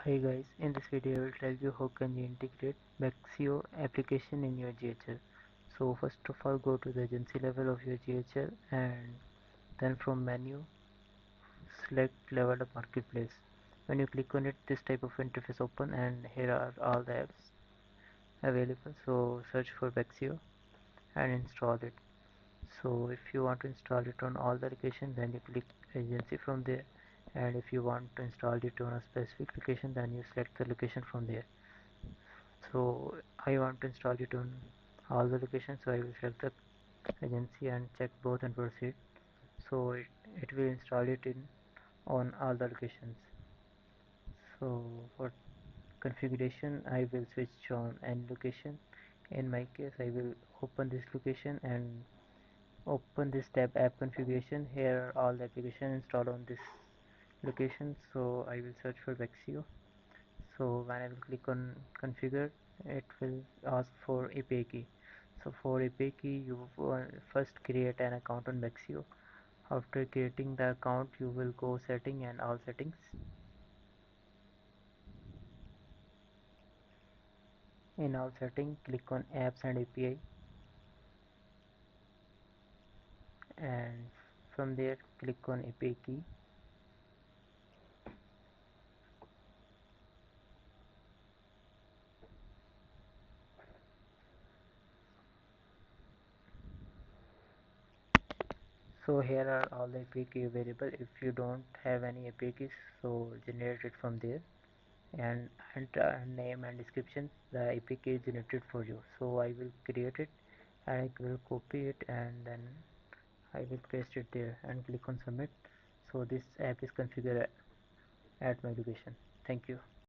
Hi guys, in this video I will tell you how can you integrate Bexio application in your GHL. So first of all go to the agency level of your GHL and then from menu select level up marketplace. When you click on it, this type of interface open and here are all the apps available. So search for Bexio and install it. So if you want to install it on all the locations, then you click agency from there, and if you want to install it on a specific location, then you select the location from there. So I want to install it on all the locations, so I will select the agency and check both and proceed. So it will install it in on all the locations. So for configuration, I will switch on any location. In my case, I will open this location and open this tab app configuration. Here are all the applications installed on this location. So I will search for Bexio. So when I will click on configure, it will ask for API key. So for API key, you first create an account on Bexio. After creating the account, you will go setting and all settings. In all setting, click on apps and API, and from there click on API key. So here are all the API key available. If you don't have any API keys, so generate it from there, and enter name and description. The API key is generated for you. So I will create it and I will copy it and then I will paste it there and click on submit. So this app is configured at my location. Thank you.